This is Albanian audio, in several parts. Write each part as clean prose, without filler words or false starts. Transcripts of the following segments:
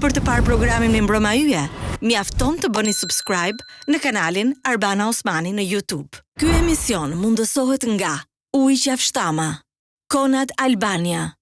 për të parë programin me mbrëma yje? Mjafton të bëni subscribe në kanalin Arbana Osmani në YouTube. Ky emision mundësohet nga Ujë Qafshtama, Konad Albania.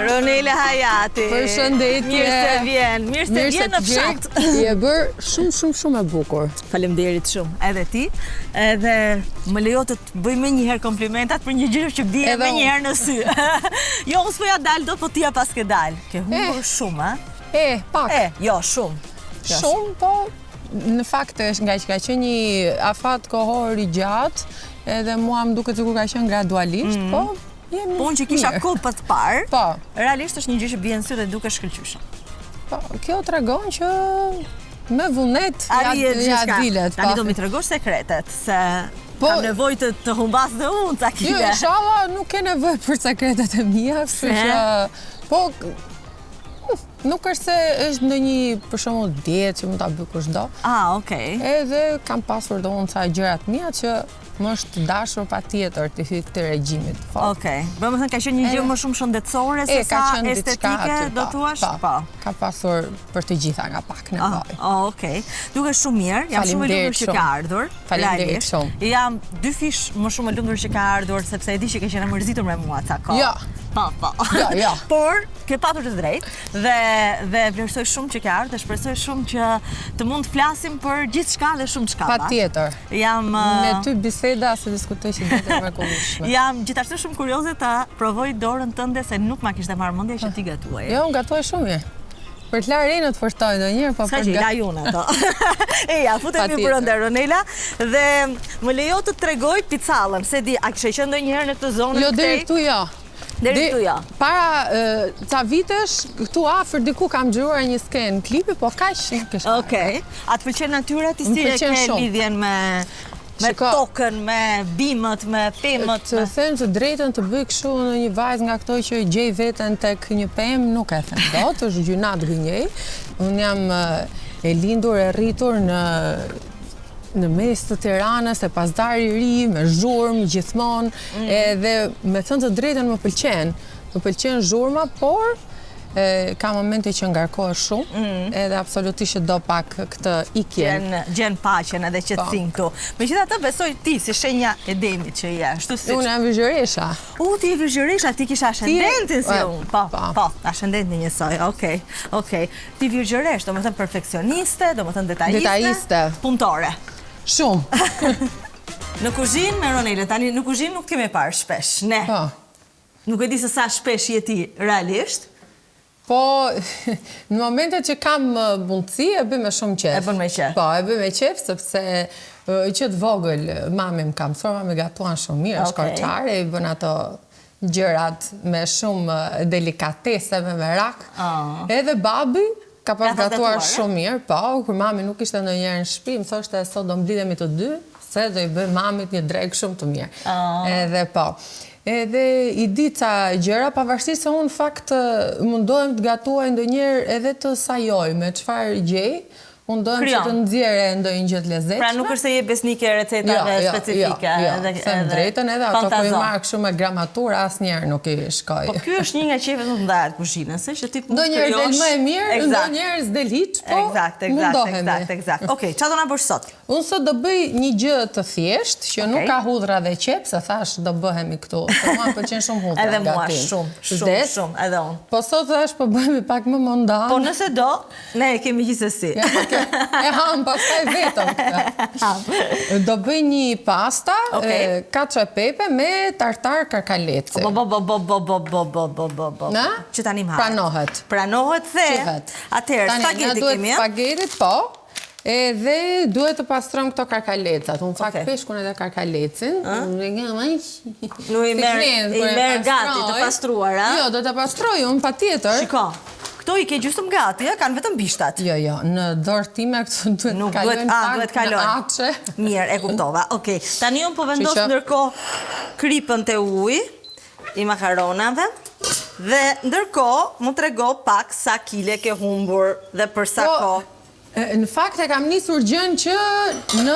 Ronela Hayati. Përshëndetje. Mirë se vjen në fshat. Je bërë shumë e bukur. Faleminderit shumë. Edhe ti. Edhe më lejo të të bëj më njëherë komplimentat për një gjë që bie më njëherë në sy. Jo, unë s'po ja dal do, po ti ja pas ke dal. Ke humbur shumë, a? Pak. Jo, shumë. Shumë, po në fakt është nga që ka qenë një afat kohor i gjatë, edhe mua më duket sikur ka qenë gradualisht, po unë që kisha kohë për të parë, po, realisht është një gjë që bie në sy dhe duke shkëlqyeshëm. Po, kjo tregon që me vullnet ja dilet. Tani do mi tregosh sekretet, se kam nevojë të humbas dhe unë ca kile. Jo, inshallah nuk ke nevojë për sekretet e mia, kështu që po nuk është se është ndonjë për shembull dietë që mund ta bëj kushdo. Okej. Edhe kam pasur dhe unë ca gjërat mia që më është dashur patjetër të hyj këtë regjimit. Okej. Domethënë ka qenë një gjë më shumë shëndetësore se sa estetike, do thuash? Po. Ka pasur për të gjitha nga pak nevojë. Okej. Duket shumë mirë. Jam shumë e lumtur që ka ardhur. Faleminderit shumë. Jam 2 fish më shumë e lumtur që ka ardhur sepse e di që ke qenë mërzitur me mua ca kohë. Jo. Po. Jo. Por ke patur të drejtë dhe vlerësoj shumë që ke ardhur dhe shpresoj shumë që të mund të flasim për gjithçka dhe shumë çka. Patjetër. Me ty biseda se diskutoj që do të mrekullueshme. Jam gjithashtu shumë kurioze ta provoj dorën tënde se nuk ma kishte marrë mendja që ti gatuaj. Jo, unë gatuaj shumë mirë. Për të larë në të fortoj ndonjëherë, po për të la june ato. Futemi brenda Ronela dhe më lejo të tregoj picallën, se di, a kishe qenë ndonjëherë në këtë zonë? Jo, deri këtu jo. Deri këtu jo. Para ca vitesh, këtu afër diku kam xhiruar një skenë klipi, po kaq nuk është. Okej. A të pëlqen natyra ti si e ke lidhjen me tokën, me bimët, me pemët? Të them të drejtën, të bëj kështu në një vajzë nga këto që gjej veten tek një pemë, nuk e them dot, është gjynat gënjej. Unë jam e lindur e rritur në mes të Tiranës, e pasdar i ri, me zhurmë gjithmonë, edhe me thënë të drejtën më pëlqen zhurma, por ka momente që ngarkohesh shumë, edhe absolutisht do pak këtë ikjen. Gjen paqen edhe qetësinë këtu. Megjithatë besoj ti si shenja e demit që je. Unë jam vizhëresha. Ti je vizhëresha, ti kisha ascendentin si unë. Po, ascendentin njësoj. Okej. Ti vizhëresh, domethënë perfeksioniste, domethënë detajiste. Punëtore. Shumë. Në kuzhinë me Ronela, tani në kuzhinë nuk kemi parë shpesh, ne. Po. Nuk e di se sa shpesh je ti realisht. Po, në momentet që kam mundësi, e bëj me shumë qef. E bën me qef. Po, e bëj me qef, sepse që të vogël, mami më ka mësuar, mami gatuan shumë mirë, është korçare, i bën ato gjërat me shumë delikatese, me merak. Edhe babi ka pas gatuar shumë mirë, po, kur mami nuk ishte ndonjëherë në shtëpi, më thoshte sot do mblidhemi të dy, se do i bëj mamit një drek shumë të mirë. Edhe po. Edhe i di ca gjëra, pavarësisht se unë fakt mundohem të gatuaj ndonjëherë edhe të sajoj me çfarë gjej, mundohem që të nxjerrë ndonjë gjë të lezetshme. Pra nuk është se je besnike recetave specifike. Jo, them drejtën, edhe ato po i marr kështu me gramaturë asnjëherë nuk i shkoj. Po ky është një nga qefet më të mëdha të kuzhinës, që ti mund të krijosh. Ndonjëherë del më e mirë, ndonjëherë s'del hiç, po mundohemi. Eksakt. Okej, çfarë do na bësh sot? Unë sot do bëj një gjë të thjeshtë, që nuk ka hudhra dhe qep, se thash do bëhemi këtu. Se mua pëlqen shumë hudhra. Edhe mua shumë, edhe unë. Po sot thash po bëhemi pak më mondan. Po nëse do, ne e kemi gjithsesi. E ham pastaj vetëm këtë. Do bëj një pasta, cacio e pepe me tartar karkalece. Që tani më Pranohet. Pranohet dhe atëherë spageti kemi. Spagetit po. Edhe duhet të pastrojmë këto karkalecat. Unë fakt peshkun edhe karkalecin. Nuk i merë gati të pastruara. Jo, do të pastroj unë pa tjetër. Shiko, këto i ke gjysmë gati, kanë vetëm bishtat. Jo, në dorë time këto duhet kalojnë në aqe. Mirë, e kuptova. Okej, tani unë po vendos ndërkohë kripën të ujë i makaronave. Dhe ndërkohë mu trego pak sa kile ke humbur dhe për sa kohë. Në fakt e kam nisur gjën që në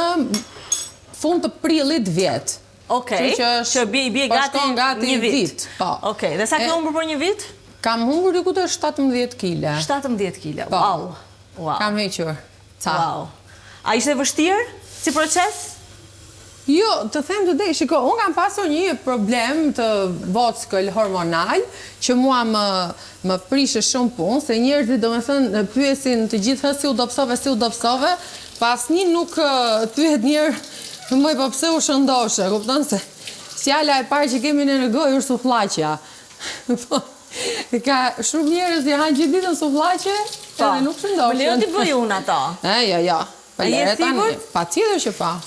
fund të prillit vjet. Okej, që bie gati një vit. Okej, dhe sa ke humbur për një vit? Kam humbur diku të 17 kg. 17 kg, wow. Kam hequr. Wow. A ishte vështirë si proces? Jo, të them të drejtë, shiko, unë kam pasur një problem të vockël hormonal, që mua më prishë shumë punë, se njerëzit do me thënë pyesin të gjithë si u dopsove, pas një nuk pyet njerë më po pse u shëndoshe, kupton se fjala e parë që kemi në gojë është sufllaqja. Ka shumë njerëz që hanë gjithë ditën sufllaqe, edhe nuk shëndoshen. Më lejo t'i bëj unë ato. Jo. Pa tjetër që pa.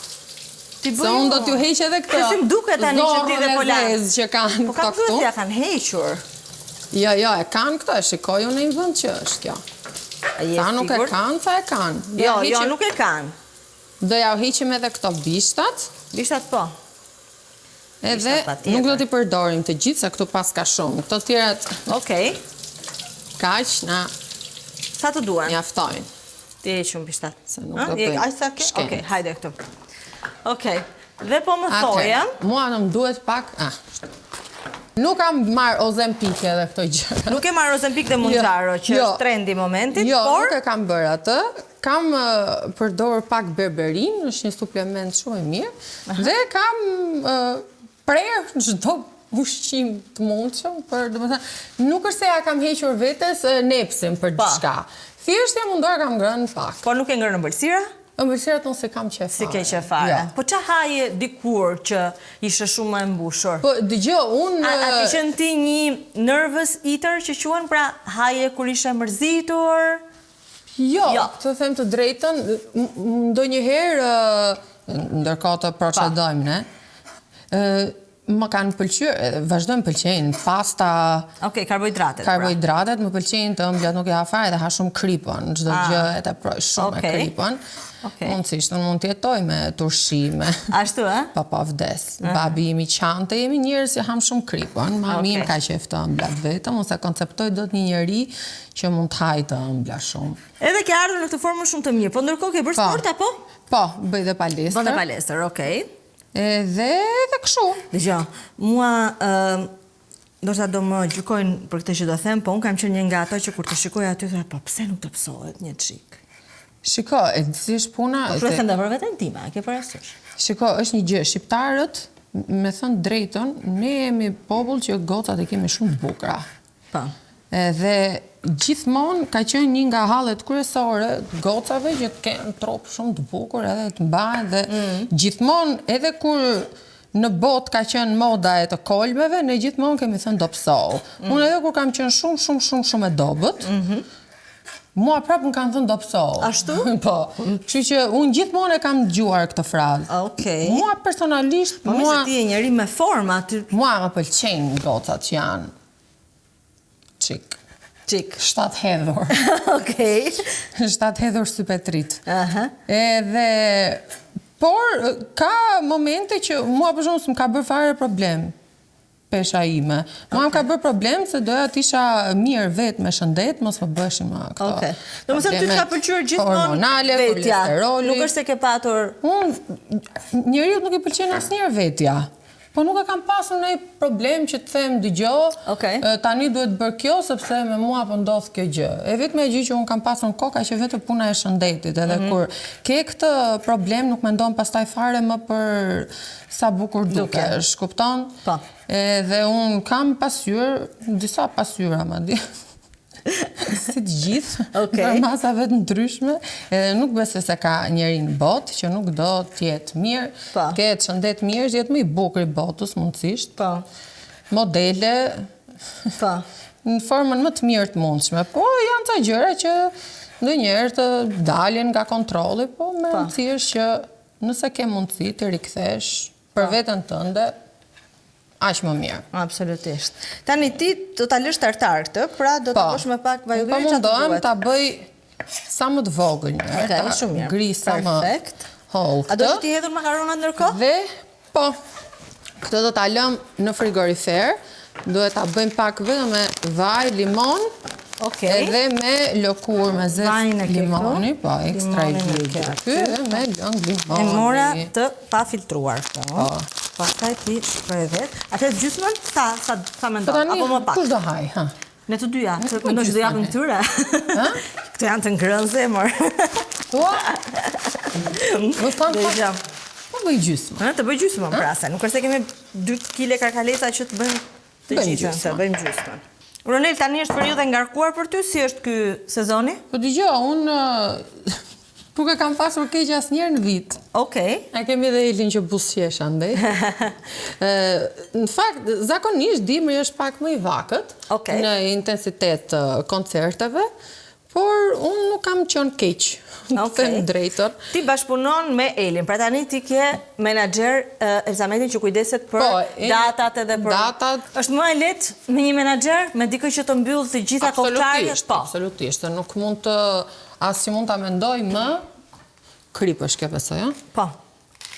Se unë do t'ju heq edhe këtë. Se duke tani që ti dhe po zorën që kanë Po kam duhet t'ja kanë hequr. Jo, e kanë këtë, shikoj unë në një vënd që është kjo. Ta nuk e kanë, sa e kanë. Jo, nuk e kanë. Do ja u heqim edhe këto bishtat. Bishtat po. Edhe nuk do t'i përdorim të gjithë, se këtu pas ka shumë. Këto tjerat... Okej. Kaq, na... Sa të duen? Mjaftojnë. Ti e shumë bishtat. Se nuk do bëjmë shkenë. Okej, hajde këtu. Okej, dhe po më thoja... Mua në më duhet pak... Nuk kam marrë Ozempik edhe këto gjëra. Nuk e marrë Ozempik dhe Mounjaro, që është trendi momentit, por... Jo, nuk e kam bërë atë. Kam përdorë pak berberin, është një suplement shumë e mirë. Dhe kam prerë në çdo ushqim të mundshëm, nuk është se ja kam hequr vetes nepsin për diçka. Thjesht e munduar kam ngrënë pak. Po nuk e ngrënë ëmbëlsira? Ëmbëlsirat unë se kam qef fare. Si ke qef fare. Po qa haje dikur që ishe shumë e mbushur? Po dëgjoj, unë... A ti qenë ti një nervous eater që quhen, pra haje kur ishe mërzitur? Jo, të them të drejtën, ndonjëherë, ndërkohë të procedojmë, ne? Më kanë pëlqyer, vazhdojmë pëlqejnë, pasta... Okej, karbohidratet. Karbohidratet më pëlqejnë të ëmblat, nuk e ha fare dhe ha shumë kripën, çdo gjë e të proj shumë e kripën. Mundësisht, unë mund të jetoj me turshime. Ashtu, e? Pa vdes. Babi imi qante, jemi njerëz që ham shumë kripën, mami im ka qef të ëmblat vetëm, unë se konceptoj do të një njeri që mund të hajë të ëmblat shumë. Edhe ke ardhur në këtë formë shumë të mirë, po ndërkohë ke bërë sport apo? Po, bëj dhe palestër. Bën dhe palestër, okej. Dhe kështu. Dëgjoj, mua ndoshta do më gjykojnë për këtë që do them, po unë kam qenë një nga ato që kur të shikoj aty thoya, po pse nuk të psohet një çik? Shiko, e dësish puna... Po kërë them dhe për veten time, ke parasysh? Shiko, është një gjë, shqiptarët, me thënë drejton, ne jemi popull që gocat e kemi shumë bukra. Po. Dhe gjithmonë ka qenë një nga hallet kryesore gocave që kanë trop shumë të bukur edhe të mbahen dhe gjithmonë edhe kur në botë ka qenë moda e të kolbeve, ne gjithmonë kemi thënë do psohu. Unë edhe kur kam qenë shumë e dobët, mua prapë më kanë thënë do psohu. Ashtu? Po. Kështu që unë gjithmonë e kam dëgjuar këtë frazë. Okej. Mua personalisht, po se ti je njeri me formë aty. Mua më pëlqejnë gocat që janë çik. 7 hedhur. Okej. 7 hedhur sypetrit. Edhe, por ka momente që mua për shumë s'm ka bërë fare problem pesha ime. Mua më ka bërë problem se doja t'isha mirë vetë me shëndet, mos më bëshim këto. Okej. Do më thëmë ty t'ka pëlqyer gjithmonë vetja. Nuk është se ke patur... Njeriut nuk i pëlqen asnjëherë vetja. Po nuk e kam pasur në problem që të them dëgjoj, tani duhet bërë kjo, sepse me mua po ndodh kjo gjë. E vetëm gjë që unë kam pasur në koka që vetë puna e shëndetit, edhe kur ke këtë problem nuk mendon pastaj fare më për sa bukur dukesh, kupton? Po. Edhe unë kam pasur, disa pasyra madje. si të gjithë, Okej. për masave të ndryshme, edhe nuk besoj se ka njeri në botë që nuk do t'jetë mirë, Po. t'ketë shëndet mirë, që jetë më i bukur i botës mundësisht, Po. modele, Po. në formën më të mirë të mundshme, po janë ca gjëra që ndonjëherë të dalin nga kontrolli, po me rëndësi është që nëse ke mundësi të rikthesh për veten tënde, aq më mirë. Absolutisht. Tani ti do ta lësh tartar këtë, pra do të bësh më pak vaj Po mundohem ta bëj sa më të vogël një. Okej, shumë mirë. Ngri sa më Perfekt. holl. A do të t'i hedhur makaronat ndërkohë? Dhe po, këtë do ta lëm në frigorifer. Duhet ta bëjmë pak vetëm me vaj, limon, Okej. edhe me lëkurë me Vajin e zest ke limoni, po, ekstra i Limonin e ke gjithë aty. edhe me lëng limoni. E mora të pa filtruar këto. Pastaj ti shpreh vet. Atëherë gjysmën sa mendon? Po tani, Apo më pak? kush do haj, ha? Ne të dyja, se mendoj që do japim këtyre. Këto janë të ngrënë zemër. Ua! Më thonë, Do i gjam. po bëj gjysmë. Të bëj gjysmën pra se. Nuk është se kemi 2 kg karkalesa që të bëjmë të Bëjmë gjithën, se gjysmën. bëjmë gjysmën. Ronel, tani është periudha e ngarkuar për ty, si është ky sezoni? Po dëgjoj, unë nuk e kam pasur keq asnjëherë në vit. Okej. A kemi dhe Elin që busqesh andej. Në fakt, zakonisht dimri është pak më i vakët Okej. në intensitet të koncerteve, por unë nuk kam qenë keq. Të them drejtën. Ti bashkëpunon me Elin, pra tani ti ke menaxher Elzametin që kujdeset për datat edhe për... Datat... Është më e lehtë me një menaxher, me dikë që të mbyll të gjitha koktarjet? Po. Absolutisht, nuk mund të... As që mund të mendoj më... Krip është ke besoj, ja? Po.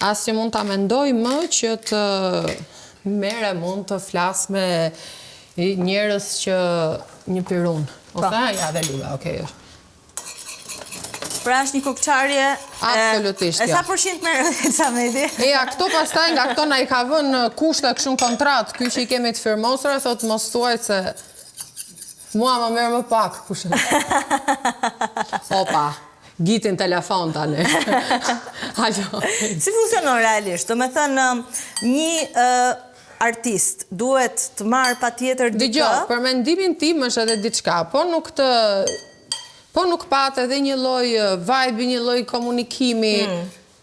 As që mund të mendoj më që të mere mund të flas me njerëz që një pirun. Ose, ja dhe luga, okej është. Pra është një kokçarje... Absolutisht, E sa përqind merr Elzameti? Ja, këto pastaj nga këto na i ka vënë kushte kështu kontrat, ky që i kemi të firmosura, thot mos thuaj se mua më merr më pak, kush e. Opa, gitin telefon tani. Ajo. Si funksionon realisht? Do me thënë, një artist duhet të marrë patjetër dikë... Dëgjoj, për mendimin tim është edhe diçka, po nuk pat edhe një lloj vibe, një lloj komunikimi,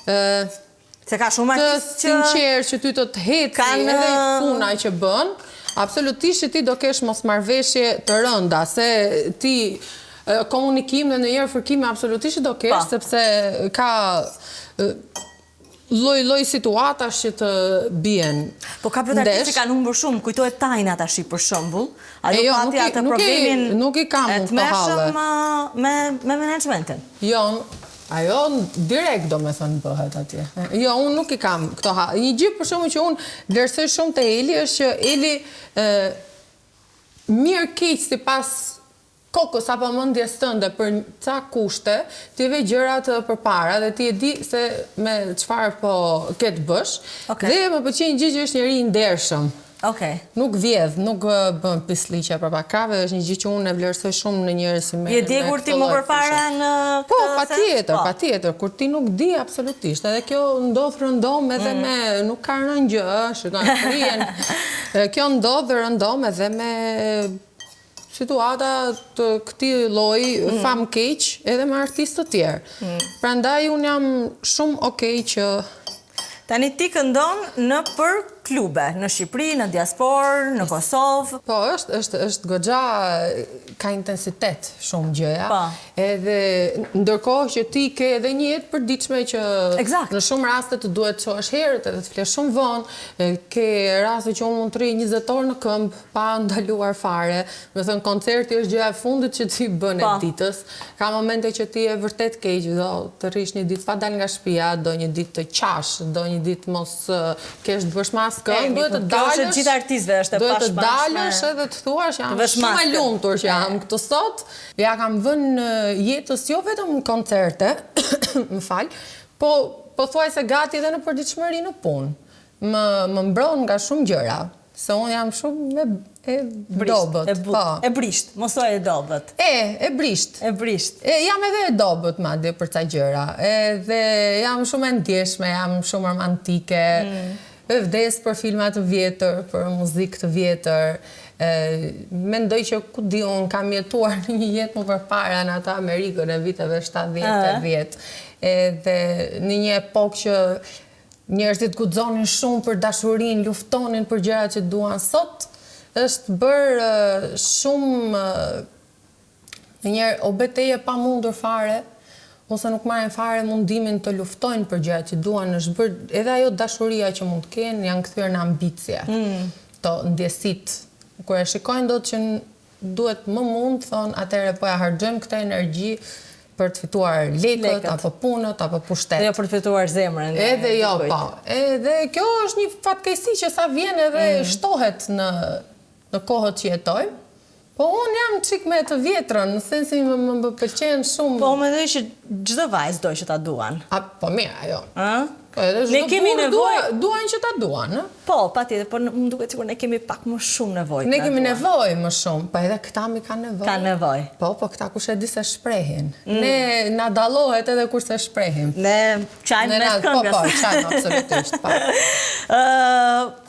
se ka shumë të artistë që... sinqertë që ty të heci edhe puna që bën, absolutisht që ti do kesh mosmarrveshje të rënda, se ti komunikim dhe ndonjëherë fërkime absolutisht që do kesh, sepse ka lloj situatash që të bien. Po ka për artistë që kanë humbur shumë, kujtohet Tajna tash për shembull. Ajo pati atë problemin nuk i kam të mëshëm me menaxhmentin. Jo, ajo direkt do me thënë bëhet atje. Jo, unë nuk i kam këto ha. Një gjë për shumë që unë vlerësoj shumë të Eli është që Eli mirë keq si pas kokës apo mendjes tënde për ca kushte, ti ve gjërat përpara dhe ti e di se me çfarë po ke të bësh. Dhe më pëlqen gjë që është njëri i ndershëm. Nuk vjedh, nuk bën pisliqe përpara krave, është një gjë që unë e vlerësoj shumë në njerëz si me. Je djegur ti më përpara në këtë Po, patjetër, kur ti nuk di absolutisht. Edhe kjo ndodh rëndom edhe me nuk ka rënë gjë, shikoj frien. Kjo ndodh rëndom edhe me situata të këtij lloji fam keq edhe me artistë të tjerë. Prandaj unë jam shumë okay që tani ti këndon në për klube, në Shqipëri, në diasporë, në Kosovë. Po, është goxha ka intensitet shumë gjëja. Edhe ndërkohë që ti ke edhe një jetë përditshme që në shumë raste të duhet të çohesh herët edhe të flesh shumë vonë, ke raste që unë mund të rri 20 orë në këmbë pa ndaluar fare. Me thënë koncerti është gjëja e fundit që ti bën e ditës. Ka momente që ti e vërtet keq, do të rrish një ditë pa dal nga shtëpia, do një ditë të qash, do një ditë mos kesh të bësh maskën, duhet të dalësh. Gjithë artistëve është e pashpashme. Duhet të dalësh edhe të thuash jam shumë e lumtur që jam këtu sot. Ja kam vënë jetës jo vetëm në koncerte, më fal, po thuaj se gati edhe në përditshmëri në punë. Më mbron nga shumë gjëra, se unë jam shumë e dobët. E brisht, mos thuaj e dobët. E brisht. Jam edhe e dobët madje për ca gjëra. Edhe jam shumë e ndjeshme, jam shumë romantike. vdes për filma të vjetër, për muzikë të vjetër. Mendoj që ku di unë kam jetuar në një jetë më përpara në ata Amerikën e viteve 70-80. Edhe në një epokë që njerëzit guxonin shumë për dashurinë, luftonin për gjërat që duan sot, është bërë shumë o betejë e pamundur fare, ose nuk marrin fare mundimin të luftojnë për gjërat që duan, është bërë edhe ajo dashuria që mund të kenë, janë kthyer në ambicie. To ndjesit. Kur e shikojnë do që duhet më mund, thonë, atëherë po ja harxojmë këtë energji për të fituar lekët, apo punët, apo pushtet. Jo për të fituar zemrën. Edhe jo, po. Edhe kjo është një fatkeqësi që sa vjen edhe shtohet në kohët që jetojmë. Po unë jam çik me të vjetrën, në sensin më pëlqen shumë. Po mendoj që çdo vajzë do që ta duan. Po mirë, ajo. Ne kemi nevojë, duan që ta duan, ë? Po, patjetër, por më duket sikur ne kemi pak më shumë nevojë. Ne kemi nevojë më shumë, po edhe këta mi kanë nevojë. Kanë nevojë. Po, këta kush e di se shprehin. Ne na dallohet edhe kur se shprehim. Ne çajmë me këngës. Po, çajmë absolutisht, po.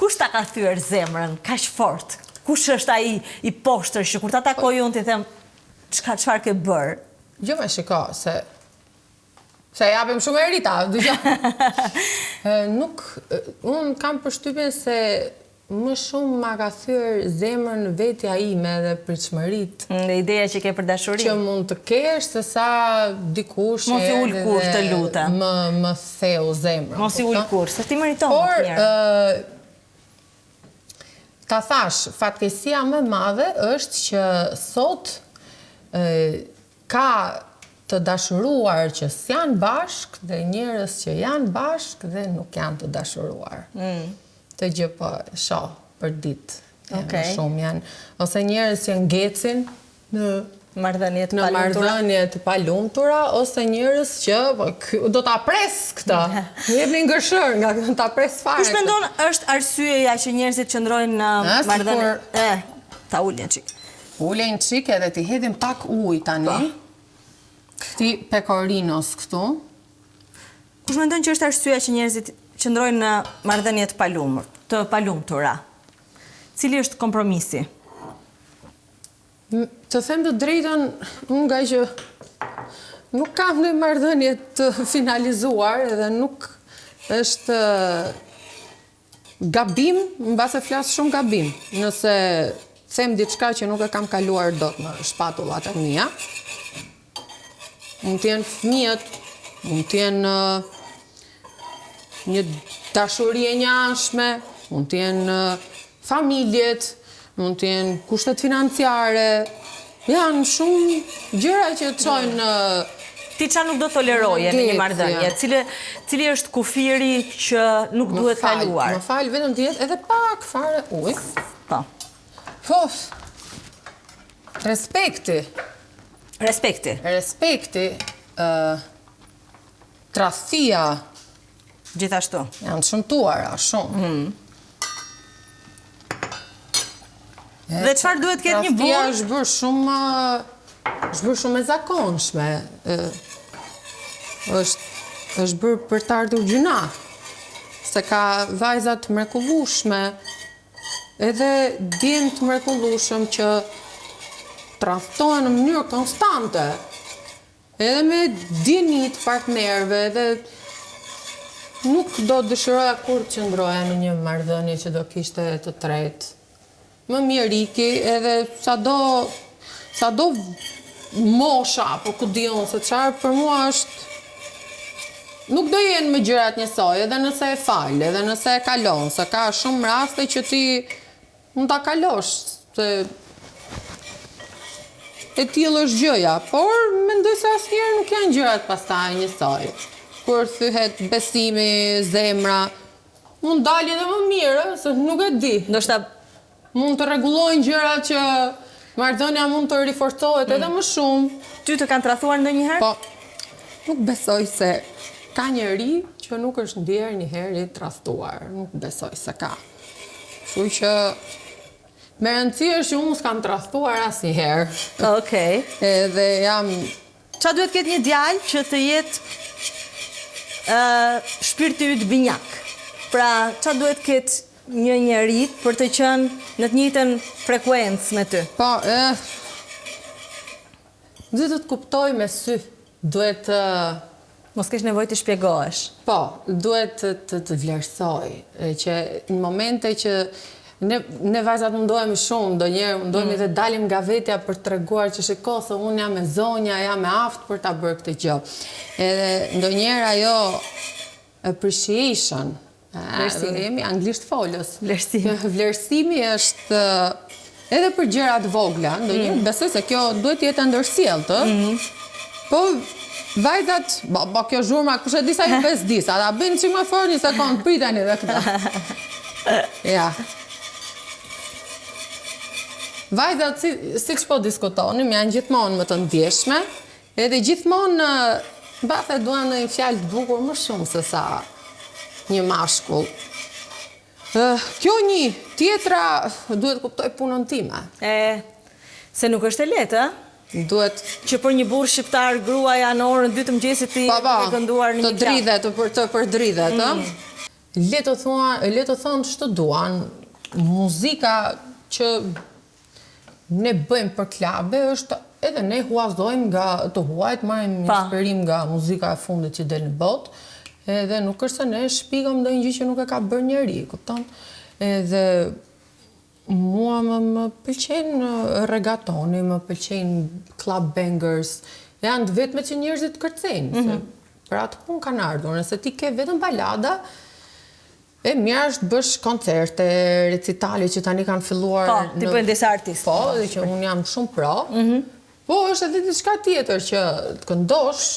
Kush ta ka thyer zemrën kaq fort? Kush është ai i poshtër që kur ta takoj unë ti them çfarë ke bër? Jo më shiko se japim shumë e rita, unë kam përshtypjen se më shumë ma ka thyer zemrën vetja ime dhe pritshmëritë. Dhe ideja që ke për dashurinë. Që mund të kesh se sa dikush mos i ul kur të lutem. Më theu zemrën. Mos i ul kur, se ti meriton më të mirë. Ta thash, fatkeqësia më e madhe është që sot ka të dashuruar që s'janë bashkë dhe njerëz që janë bashkë dhe nuk janë të dashuruar. Të gjë po shoh për ditë. Shumë janë. Ose njerëz që ngecin në marrëdhënie të palumtura, ose njerëz që do ta pres këtë. Më jepni ngërshër nga ta pres fare. Kush mendon është arsyeja që njerëzit qëndrojnë në marrëdhënie? Ta ulën çik. Ulën çik edhe ti hedhim pak ujë tani. Ti pekorinos këtu. Kush mendon që është arsyeja që njerëzit qëndrojnë në marrëdhënie të palumtura? Cili është kompromisi? Të them të drejtën, unë nga që nuk kam në marrëdhënie të finalizuar edhe nuk është gabim, mbase flas shumë gabim. Nëse them diçka që nuk e kam kaluar dot në shpatullat e mia, mund t'jenë fëmijët, mund t'jenë një dashuri e njashme, mund t'jenë familjet, mund t'jenë kushtet financiare, janë shumë gjëra që të çojnë. Ti çfarë nuk do toleroje në një marrëdhënie? Cili është kufiri që nuk duhet kaluar? Më fal, vetëm të jetë edhe pak fare ujë. Po. Po. Respekti. Respekti, tradhtia. Gjithashtu. Janë shëmtuara, shumë. Dhe çfarë duhet ketë një burr? Tradhtia është bërë shumë e zakonshme. Është bërë për të ardhur gjuna. Se ka vajza të mrekullueshme, edhe djem të mrekullueshëm që tradhtohen në mënyrë konstante, edhe me djeni të partnerëve, edhe nuk do dëshiroja kur të qëndroja në një marrëdhënie që do kishte të tretë. Më mirë iki, edhe sado mosha, apo ku diun se çfarë, për mua është nuk do jenë me gjërat njësoj, edhe nëse e fal, edhe nëse e kalon, se ka shumë raste që ti mund ta kalosh, se e tillë është gjëja, por mendoj se asnjëherë nuk janë gjërat pastaj njësoj. Kur thyhet besimi, zemra, mund dalin edhe më mirë, se nuk e di. Ndoshta mund të rregullojnë gjëra që marrëdhënia mund të riforcohet edhe më shumë. Ty të kanë tradhuar ndonjëherë? Po, nuk besoj se ka njeri që nuk është ndjerë njëherë i tradhtuar. Nuk besoj se ka. Kështu që me rëndësi është që unë s'kam tradhtuar asnjëherë. Okej. Edhe jam... Qa duhet ketë një djalë që të jetë shpirti yt binjak? Pra, qa duhet këtë një njeri për të qenë në të njëjtën frekuencë me ty? Po, duhet të kuptoj me sy, duhet të... Mos kesh nevojë të shpjegohesh. Po, duhet të vlerësoj, që në momente që ne vajzat mundohemi shumë, do njerë mundohemi dhe dalim nga vetja për të treguar që shiko se unë jam me zonja, jam me aftë për ta bërë këtë gjë. Edhe ndo njerë ajo appreciation, jemi anglisht folës. Vlerësimi është edhe për gjërat vogla, ndo njerë besoj se kjo duhet jetë ndërsjellë, po vajzat, kjo zhurma, kushe disa ju pes disa, da bëjnë që më forë një sekundë, pritani dhe këta. Ja. Vajzat, si që po diskutonim, janë gjithmonë më të ndjeshme, edhe gjithmonë, bathe duan në një fjallë të bukur më shumë se sa një mashkull. Kjo një tjetra duhet kuptoj punën time. Se nuk është e letë, duhet që për një burr shqiptar gruaja në orën 2 të mëngjesit ti e kënduar në një dridhet, të përdridhet. Le të thonë që të duan, muzika që ne bëjmë për klabe është edhe ne huazojmë nga të huajt, marrim një inspirim nga muzika e fundit që del në botë, edhe nuk është se ne shpikëm ndonjë gjë që nuk e ka bërë njeri, kupton? Edhe mua më pëlqejnë regatoni, më pëlqejnë club bangers, janë të vetme që njerëzit kërcejnë, për atë punë kanë ardhur, nëse ti ke vetëm balada, mirë është bësh koncerte, recitali që tani kanë filluar... Po, ti bëjnë disa artistë. Po, dhe që unë jam shumë pro, po është edhe diçka tjetër që të këndosh,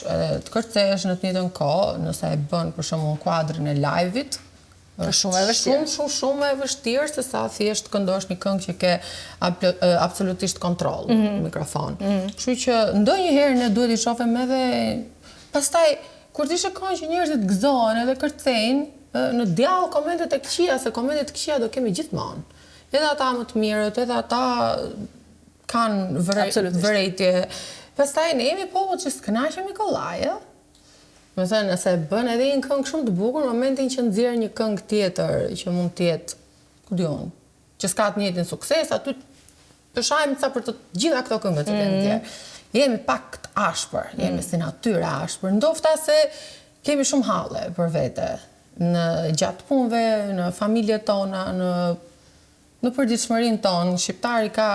të kërcesh në të njëjtën kohë, nëse e bën për shembull kuadrin e live-it, shumë e vështirë. Shumë e vështirë, se sa thjesht këndosh një këngë që ke absolutisht kontroll në mikrofon. Kështu që ndonjëherë ne duhet i shohim edhe pastaj kur ti shikon që njerëzit gëzohen edhe kërcejnë, në djallë komentet e këqija, se komentet e këqija do kemi gjithmonë. Edhe ata më të mirët, edhe ata kanë vërejtje. Pastaj ne jemi popull që s'kënaqemi kollaj, me thënë, nëse bën edhe një këngë shumë të bukur, në momentin që nxjerr një këngë tjetër, që mund të jetë, ku diun, që s'ka të njëjtin sukses, aty pëshajmë ca për të gjitha këto këngët që kanë nxjerr. Jemi pak të ashpër, jemi si natyra ashpër, ndofta se kemi shumë halle për vete, në gjatë punëve, në familjet tona, në përditshmërinë tonë, shqiptari ka...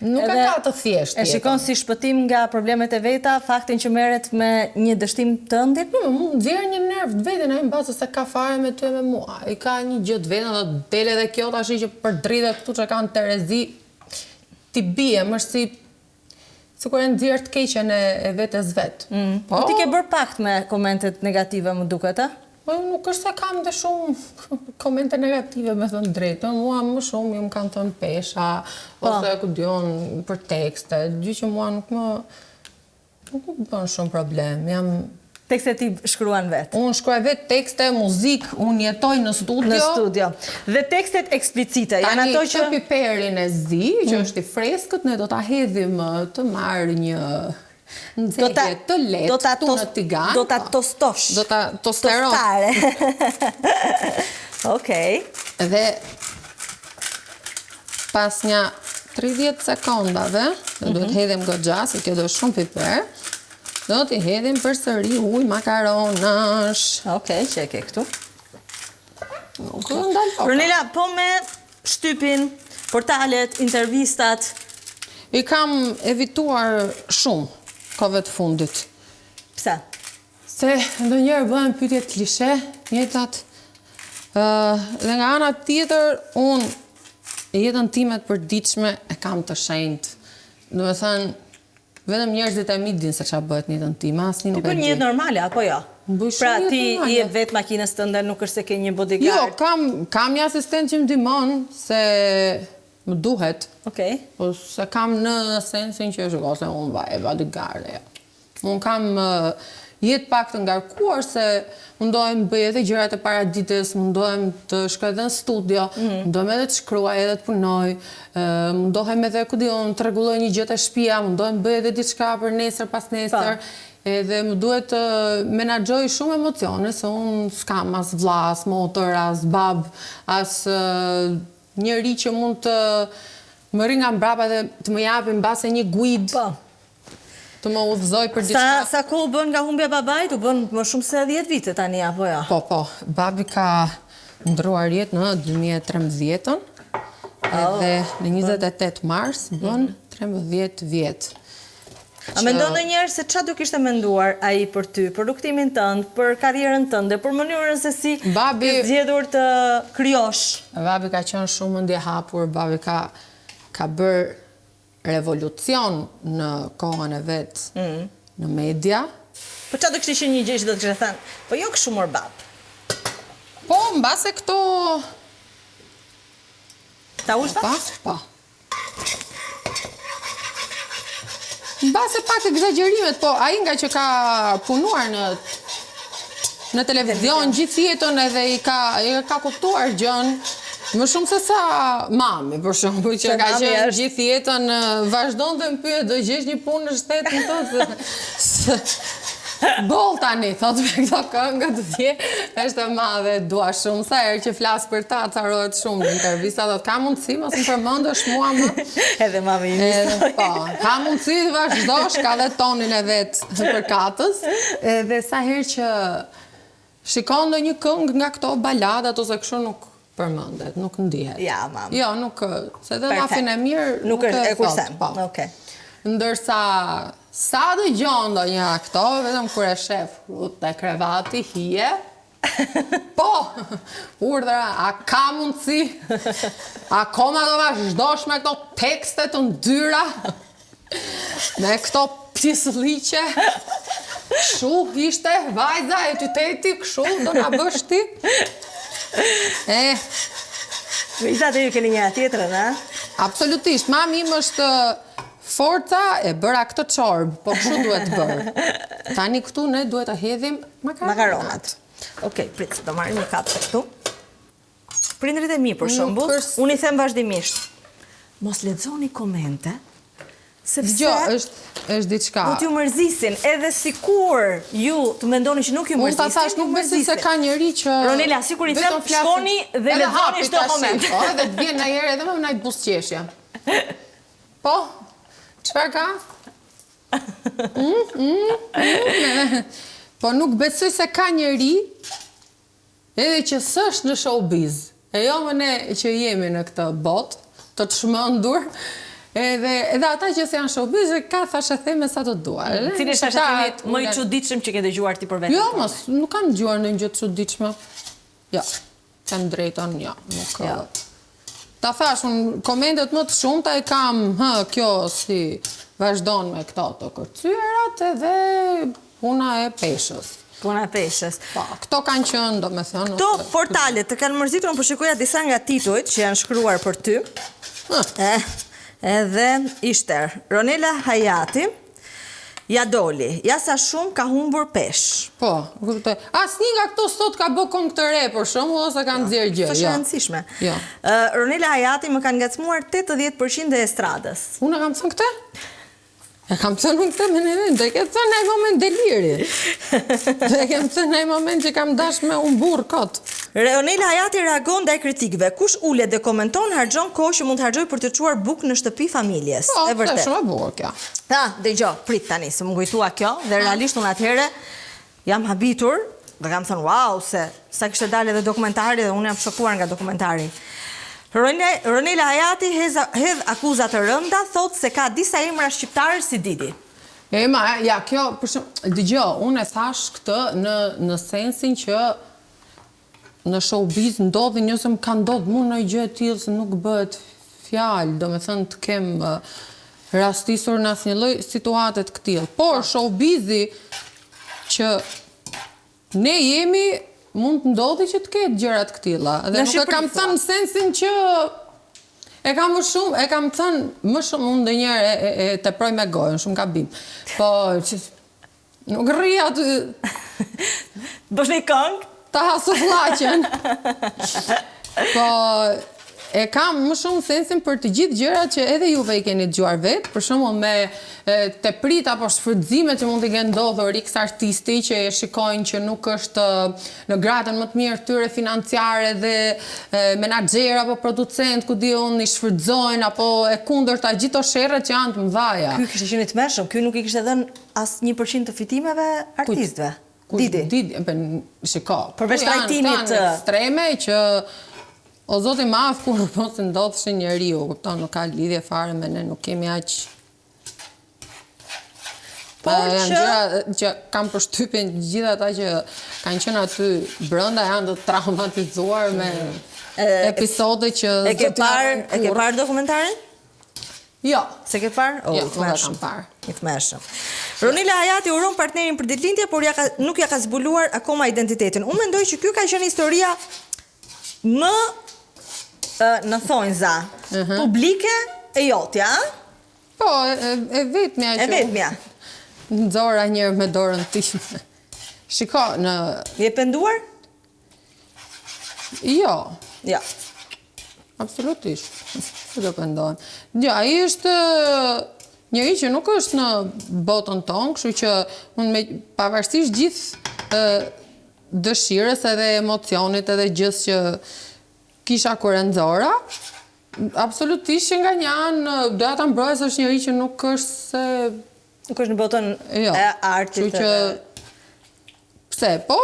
Nuk e ka të thjeshtë. E shikon si shpëtim nga problemet e veta, faktin që merret me një dështim të ëndit? Mund nxjerr një nerv të vetën, ai mbase se ka fare me ty e me mua. I ka një gjë të vetën, do të del edhe kjo tash që përdridhet këtu që kanë Terezi, ti bie, më është si kur e nxjerr të keqen e vetes vet. Po ti ke bërë pakt me komentet negative, më duket, a? Nuk është se kam dhe shumë komente negative, me thënë drejtë. Mua më shumë më kanë thënë pesha, ose ku dion për tekste. Gjë që mua nuk më bën shumë problem. Tekste ti shkruan vetë? Unë shkruaj vetë tekste, muzikë, unë jetoj në studio. Në studio. Dhe tekstet eksplicite, janë ato që... Tani, piperin e zi, që është i freskët, ne do ta hedhim të marrë një... Nxehje të lehtë këtu në tigan. Do ta tostosh. Do ta tosteron. Okej. Dhe pas një 30 sekondave, duhet hedhim goxha, se kjo do shumë piper, do t'i hedhim përsëri ujë makaronash. Okej, që e ke këtu. Ronela, po me shtypin, portalet, intervistat... I kam evituar shumë kohëve të fundit. Pse? Se ndonjëherë bëhen pyetje klishe, njëjtat. Dhe nga ana tjetër, unë jetën time të përditshme e kam të shenjtë. Do të thënë, vetëm njerëzit e mi din se çfarë bëhet në jetën time, asnjë nuk e di. Ti bën një jetë normale apo jo? Pra ti i jep vetë makinës tënde, nuk është se ke një bodyguard. Jo, kam një asistent që më ndihmon se më duhet. Okej. Po se kam në sensin që është ose unë vaj, bodyguard. Unë kam jetë pak të ngarkuar se mundohem bëj edhe gjërat e paradites, mundohem të shkoj edhe në studio, mundohem edhe të shkruaj edhe të punoj, mundohem edhe të rregulloj një gjë te shtëpia, mundohem bëj edhe diçka për nesër pas nesër. Edhe më duhet të menaxhoj shumë emocione, se unë s'kam as vlla, as motër, as bab, as njëri që mund të më rri nga mbrapa dhe të më japi mbase një guidë, të më udhëzoj për diçka. Sa kohë bën nga humbja babait? U bën më shumë se 10 vite tani, apo jo? Po. Babi ka ndruar jetë në 2013-ën, edhe në 28 mars bën 13 vjetë. A mendon ndonjëherë se çfarë do kishte menduar ai për ty, për rrugtimin tënd, për karrierën tënde, për mënyrën se si ke zgjedhur të krijosh? Babi ka qenë shumë mendje hapur, babi ka bërë revolucion në kohën e vet në media. Po çfarë do kishte qenë një gjë që do të kishte thënë, po jo kështu mor bab. Po, mbase këto Ta ush pa? Po. Mbase pak egzagerimet, po ai nga që ka punuar në televizion gjithë jetën edhe i ka kuptuar gjën më shumë se sa mami, për shembull, që ka qenë gjithë jetën vazhdon të më pyet, do gjesh një punë në shtetin tënd? Boll tani, thot me këto këngë të tje, është e madhe, dua shumë, sa herë që flas për ta, carohet shumë në intervista, thot, ka mundësi, mos më përmendësh mua më. Edhe mami i njësoj. Po, ka mundësi të vazhdosh, ka dhe tonin e vetë për katës, dhe sa herë që shikon ndonjë këngë nga këto baladat, ose kështu nuk përmendet, nuk ndihet. Ja, mami. Jo, nuk, se dhe mafin e mirë, nuk e kursem. Okej. Ndërsa sa dëgjon ndonjë këto, vetëm kur e shef te krevati hije. Po, urdhra, a ka mundësi? Akoma do vazhdosh me këto tekste të ndyra? Me këto pjesëlliqe? Kshu ishte vajza e qyteti, kshu do na bësh ti? Isa të ju keni një tjetërën, a? Absolutisht, mami im është forca e bëra këtë çorbë, po kështu duhet bërë. Tani këtu ne duhet të hedhim makaronat. Okej, prit, do marrim një kapë këtu. Prindrit e mi, për shembull, unë i them vazhdimisht, mos lexoni komente, sepse është diçka. Do t'ju mërzisin, edhe sikur ju të mendoni që nuk ju mërzisin. Unë ta thash nuk besoj se ka njëri që Ronela, sikur i them, shkoni dhe lexoni çdo koment. Po, edhe të vjen ndonjëherë edhe më naj buzëqeshje. Po, çfarë ka? Po nuk besoj se ka njëri edhe që s'është në showbiz. E jo më ne që jemi në këtë botë, të çmendur. Edhe ata që janë showbiz, ka thashë theme sa të duar. Cili është thashë më i çuditshëm që ke dëgjuar ti për vetë? Jo, mos, nuk kam dëgjuar ndonjë gjë të çuditshme. Jo, kam drejton, jo, nuk. Ta thash, unë komentet më të shumta e kam, kjo si vazhdon me këto të kërcyerat edhe puna e peshës. Puna e peshës. Po, këto kanë qenë, domethënë. Këto portalet të kanë mërzitur, unë po shikoja disa nga titujt që janë shkruar për ty. Edhe ishte Ronela Hayati, ja doli, ja sa shumë ka humbur pesh. Po, kuptoj. Asnjë nga këto sot ka bë këngë të re për shembull ose ka nxjerr gjë. Është e rëndësishme. Jo. Ronela Hayati më kanë ngacmuar 80% e estradës. Unë kam thënë këtë? E kam thënë unë këtë me në vend, do e kemë thënë në e moment deliri. Do e kemë thënë në e moment që kam dash me unë burë kotë. Ronela Hayati reagon ndaj kritikëve. Kush ulet dhe komenton harxhon kohë që mund të harxhoj për të çuar bukë në shtëpi familjes. Po, e vërtet. është shumë e bukur kjo. Dëgjoj, prit tani, se më kujtua kjo dhe realisht unë atëherë jam habitur dhe kam thënë wow, se sa kishte dalë edhe dokumentari dhe unë jam shokuar nga dokumentari. Ronela Hayati hedh akuzat të rënda, thot se ka disa emra shqiptarë si Didi. Ja, kjo, dëgjoj, unë e thash këtë në sensin që në showbiz ndodhin ose më ka ndodhur mua në gjë e tillë se nuk bëhet fjalë, domethënë të kem rastisur në asnjë lloj situate të tillë. Por showbizi që ne jemi mund të ndodhi që të ketë gjëra të këtilla. Dhe nuk e kam thënë në sensin që e kam thënë më shumë unë ndonjëherë e teproj me gojën, shumë gabim. Po Nuk rri aty. Bësh një këngë? Ta hasu flaqen. Po, e kam më shumë sensin për të gjithë gjërat që edhe juve i keni dëgjuar vetë, për shembull me teprit apo shfrytëzime që mund të kenë ndodhur X artisti që e shikojnë që nuk është në gradën më të mirë tyre financiare dhe menaxher apo producent ku diun i shfrytëzojnë apo e kundërta gjithë ato sherrat që janë të mëdha. Ky kishte qenë i tmerrshëm, ky nuk i kishte dhënë as 1% të fitimeve artistëve. Didi, shiko. Përveç trajtimit të ekstreme që o zoti madh kur po se ndodhshin njeriu, kupton, nuk ka lidhje fare me ne, nuk kemi aq. Që kam përshtypjen gjithë ata që kanë qenë aty brenda janë të traumatizuar me episode që e ke parë dokumentarin? Jo. Se ke parë? Jo, nuk e kam parë. I tmerrshëm. Ronela Hayati uron partnerin për ditëlindje, por nuk ja ka zbuluar akoma identitetin. Unë mendoj që ky ka qenë historia më në thonjza publike e jotja. Po, e vetmja që... E vetmja. Nxora njërë me dorën time. Shiko, në... Je penduar? Jo. Ja. Absolutisht. Se do pendohen. Ja, ai është njëri që nuk është në botën tonë, kështu që unë pavarësisht gjithë dëshirës edhe emocionit edhe gjithë që kisha kur e nxora, absolutisht që nga një anë doja ta mbrojë se është njëri që nuk është se... Nuk është në botën e artit. Kështu që... Pse, po...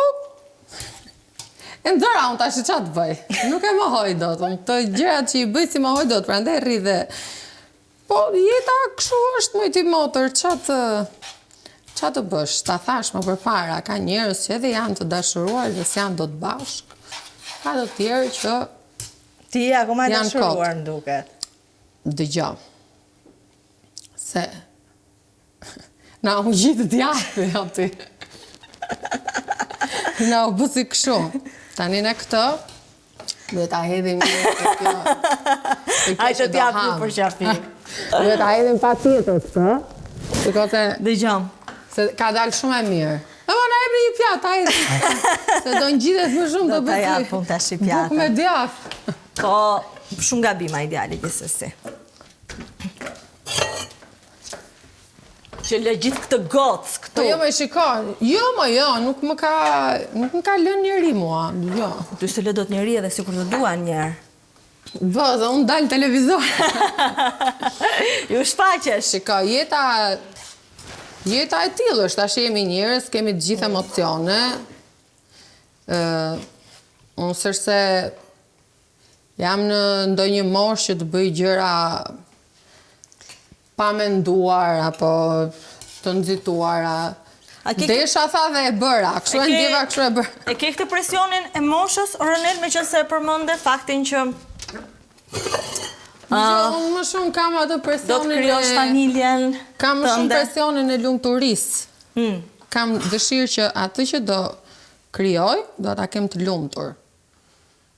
E nxora unë tash çfarë të bëj? Nuk e mohoj dot. Të gjërat që i bëj si mohoj dot, prandaj rri dhe... Po, jeta kështu është më ti motor, çfarë të bësh? Ta thash më përpara, ka njerëz që edhe janë të dashuruar dhe s'janë dot bashkë. Ka të tjerë që ti je akoma e dashuruar më duket. Dëgjoj. Se na u gjitë djathtë aty. Na u bësi kështu. Tani ne këtë duhet ta hedhim një kjo. Ai të jap një përqafi. Duhet ta hedhim patjetër këtë. Shikote. Dëgjom. Se ka dalë shumë e mirë. Po na jepni një pjatë, ai. Se do ngjitet më shumë do bëj. Do ta japun tash i pjatë. Buk me djathtë. Po, shumë gabim ideali gjithsesi. Që le gjithë këtë gocë këtu. Po jo me shiko, nuk më ka lënë njeri mua, jo. Ty se le do të njeri edhe si kur të duan njerë. Dhe unë dalë televizor. Ju shfaqesh. Shiko, jeta e tillë është, tash jemi njerëz, kemi të gjithë emocione. Unë sërse jam në ndonjë moshë që të bëj gjëra pa menduar apo të nxituara. Desha tha dhe e bëra, kështu e ndjeva, kështu e bëra. E ke këtë presionin e moshës, Ronel, meqense e përmende faktin që unë më shumë kam atë presionin do të krijosh familjen tënde. Kam më shumë presionin e lumturisë. Kam dëshirë që atë që do krijoj, do ta kem të lumtur.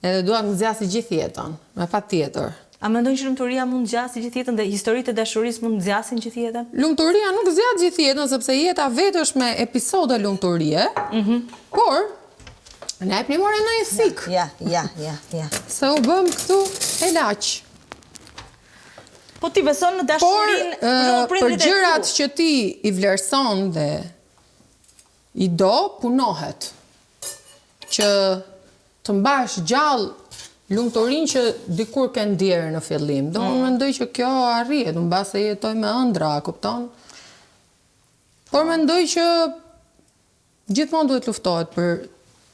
Edhe dua të zgjasë gjithë jetën, me patjetër. A mendon që lumturia mund të zgjasë gjithë jetën dhe historitë e dashurisë mund të zgjasin gjithë jetën? Lumturia nuk zgjat gjithë jetën, sepse jeta vetë është me episode lumturie, por ne e primore në një sik. Ja. Se u bëm këtu e laq. Po ti beson në dashurinë për gjërat që ti i vlerëson dhe i do, punohet. Që të mbash gjallë lumturin që dikur ke ndjerë në fillim. Do unë mendoj që kjo arrihet, në base jetoj me ëndra, kupton? Por mendoj që gjithmonë duhet luftohet për...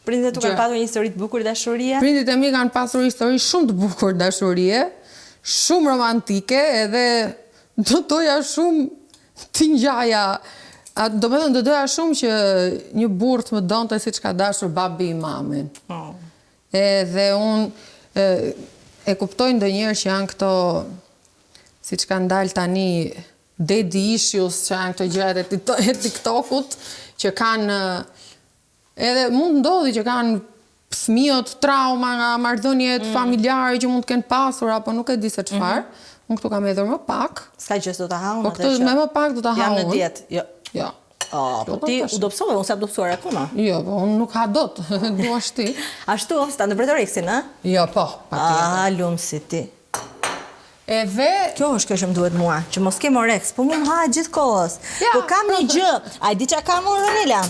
Prindit tu kanë pasur një histori të bukur dashurie? Prindit e mi kanë pasur një histori shumë të bukur dashurie, shumë romantike, edhe do doja shumë të ngjaja. Do me thënë, do doja shumë që një burr të më donte siç ka dashur babi i mamin. Edhe unë e kuptoj ndonjëherë që janë këto, siç kanë dalë tani, daddy issues, që janë këto gjërat e TikTokut, që kanë, edhe mund ndodhi që kanë fëmijët trauma nga marrëdhëniet familjare që mund të kenë pasur, apo nuk e di se çfarë. Unë këtu kam hedhur më pak. S'ka gjë do ta ha unë. Po këtu me më pak do ta ha unë. Jam në dietë, jo. Jo. Po ti u dobësove, unë s'jam dobësuar akoma. Jo, po unë nuk ha dot, duash ti. Ashtu, sta në Bretoreksin, a? Jo, po, patjetër. Lumë si ti. Edhe... Kjo është kjo që më duhet mua, që mos kem oreks, po mu më ha gjithë kohës. Po kam një gjë, a i di që kam unë, Ronela?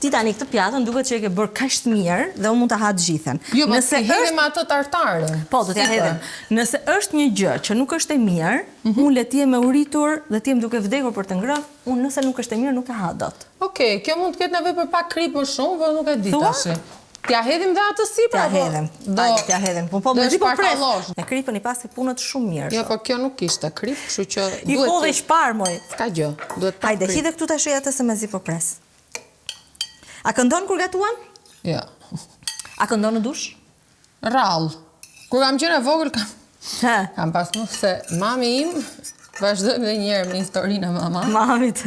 Ti tani këtë pjatën duket që e ke bërë kaq të mirë dhe unë mund ta ha të gjithën. Jo, po ti hedhim atë tartarën. Po, do t'ja hedhim. Nëse është një gjë që nuk është e mirë, unë le t'jem e uritur dhe t'jem duke vdekur për të ngrënë, unë nëse nuk është e mirë nuk e ha dot. Okej, kjo mund të ketë nevojë për pak krip më shumë, por nuk e di tash. T'ja hedhim dhe atë sipër apo? T'ja hedhim. Hajde, t'ja hedhim. Po më di po pres. Me kripën i pasi punët shumë mirë. Jo, po kjo nuk ishte krip, kështu që duhet. I kodhe i shpar moj. S'ka gjë. Duhet. Hajde, hidhe këtu tash atë se mezi po pres. A këndon kur gatuan? Jo. A këndon në dush? Rall. Kur kam qenë e vogël kam pasur se mami im vazhdojmë edhe një herë me historinë e Mamit.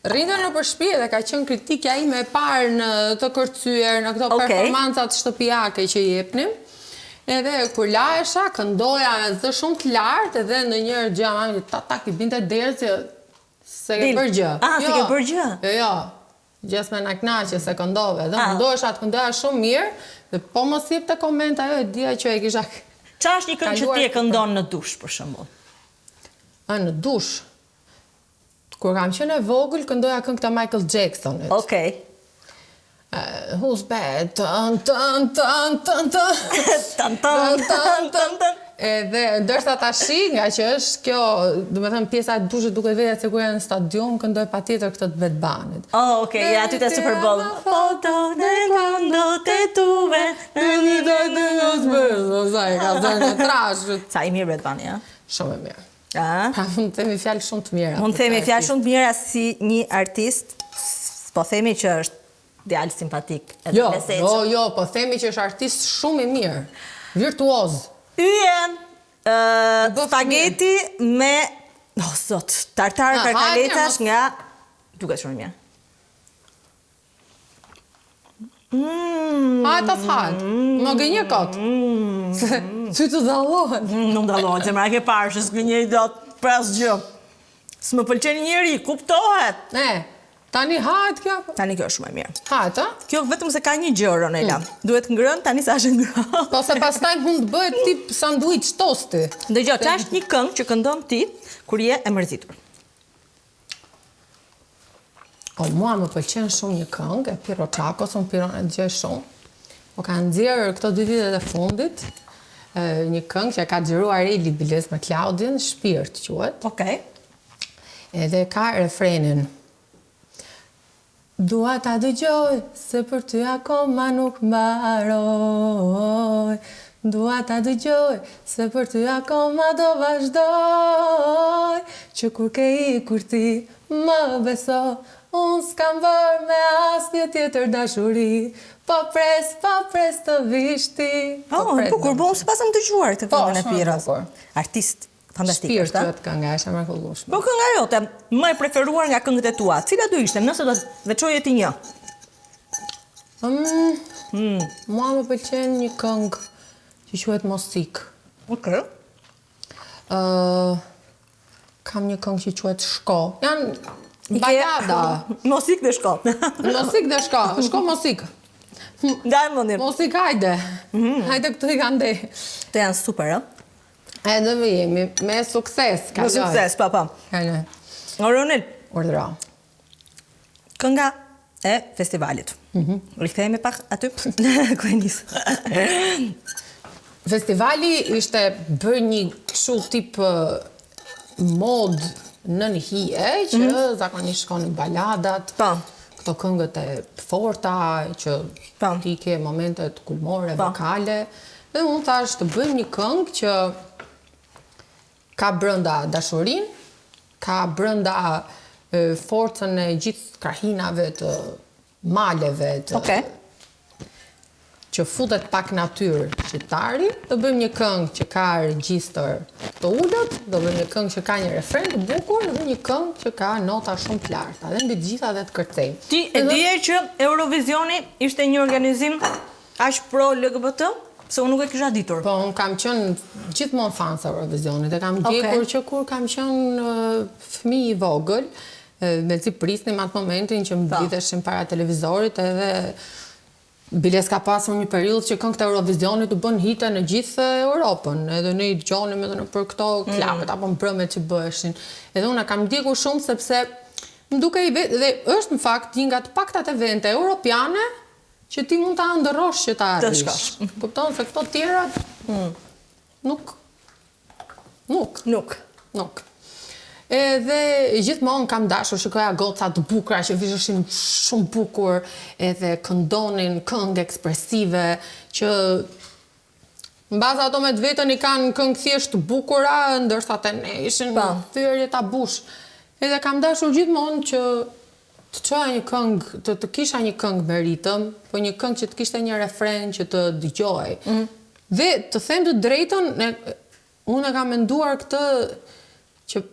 Rrinte në shtëpi dhe ka qenë kritikja ime e parë në të kërcyer, në këto performancat shtëpiake që jepnim. Edhe kur lahesha, këndoja me zë shumë të lartë edhe ndonjëherë gjëja mami tak i binte derë se ke bërë gjë. Se ke bërë gjë? Jo. Gjesme në knaqe se këndove, dhe mundohesha të këndoja shumë mirë, dhe po mos jep të komenta jo e dhja që e kisha... Qa është një këngë që ti e këndon në dush, për shembull? Në dush? Kur kam qenë e vogël, këndoja këngë të Michael Jacksonit. Okej. Who's bad? Tën, tën, tën, tën, tën. Tën, tën, tën, tën, tën. Edhe ndërsa tashi, nga që është kjo, do me thëmë pjesa e dushit duke vetë se kur janë në stadium, këndoj patjetër këtë të vetë banit. Okej, ja ty të Super Bowl. Foto de quando te tuve. Ka zërë në trashët. Sa i mirë vetë bani, ja? Shumë e mirë. Pra mund të themi fjallë shumë të mira. Mund të themi fjallë shumë të mira si një artist, po themi që është djalë simpatik. Jo, po themi që është artist shumë i mirë. Virtuoz. Yjen, spageti me, sot, tartar karkaletash nga, duket shumë mirë. Hajtë as hajtë, më gënjë kotë. Ty të dallohen. Nuk dallohen, që më ke parë që s'gënjë i do të pres gjë. S'më pëlqen njëri, kuptohet. Tani hajtë kjo? Tani kjo është shumë e mirë. Hajtë, a? Kjo vetëm se ka një gjë, Ronela. Duhet ngrënë, tani sa është ngrënë. Po se pastaj mund të bëhet tip sanduiç tosti. Dëgjoj, kjo është një këngë që këndon ti kur je e mërzitur. Mua më pëlqen shumë një këngë, e Piro Çakos, unë Piron e dëgjoj shumë. Po ka nxjerrë këto 2 vitet e fundit, një këngë që ka xhiruar Eli Biles me Claudin, Shpirt quhet. Okej. Edhe ka refrenin. Dua ta dëgjoj, se për ty akoma nuk mbaroj. Dua ta dëgjoj, se për ty akoma do vazhdoj. Që kur ke ikur ti, më beso, unë s'kam bërë me asnjë tjetër dashuri. Po pres të vish ti. Bukur, unë se pasëm dëgjuar këtë këngën e Piros. Artist. Fantastik është, Shpirt këtë kënga, është e mrekullueshme. Po kënga jote, më e preferuar nga këngët e tua, cila do ishte, nëse do veçoje ti një? Mua më pëlqen një këngë që quhet Mosik. Okej. Kam një këngë që quhet Shko. Janë balada. Mosik dhe Shko. Mosik dhe Shko. Shko Mosik. Ndaj mendin. Mosik hajde. Hajde këtu i kanë dhej. Të janë super, ë? Edhe me jemi, me sukses. Me sukses, pa. Kaloj. Ronel. Urdhëro. Kënga e festivalit. Rikthehemi pak aty. Ku e nis? Festivali ishte bërë një kështu tip mod nën hije, që zakonisht shkonin baladat, këto këngët e forta, që ti ke momentet kulmore, vokale, dhe unë thash të bëjmë një këngë që ka brenda dashurin, ka brenda forcën e gjithë krahinave të maleve, që futet pak natyrë shqiptari, do bëjmë një këngë që ka regjistër të ullët, do bëjmë një këngë që ka një refren të bukur dhe një këngë që ka nota shumë të larta, dhe mbi të gjitha dhe të kërcej. Ti e dije që Eurovisioni ishte një organizim aq pro LGBT? Se unë nuk e kisha ditur. Po, unë kam qenë gjithmonë fan sa Eurovisionit, e kam ndjekur që kur kam qenë fëmijë i vogël, me si prisnim atë momentin që mbiteshim para televizorit edhe Biles ka pasur një periudhë që këngët e Eurovizionit u bën hite në gjithë Europën, edhe ne i dëgjonim edhe për këto klapet apo mbrëmet që bëheshin. Edhe unë kam ndjekur shumë sepse më duke dhe është në fakt një nga të paktat evente europiane që ti mund ta ndërrosh që ta arrish. Kupton se këto tjerat nuk. Edhe gjithmonë kam dashur shikoja goca të bukura që visheshin shumë bukur edhe këndonin këngë ekspresive që mbas ato me të vetën i kanë këngë thjesht të bukura ndërsa te ne ishin thyerje ta bush. Edhe kam dashur gjithmonë që të çoja një këngë, të kisha një këngë me ritëm, po një këngë që të kishte një refren që të dëgjoj. Dhe të them të drejtën, unë kam menduar këtë që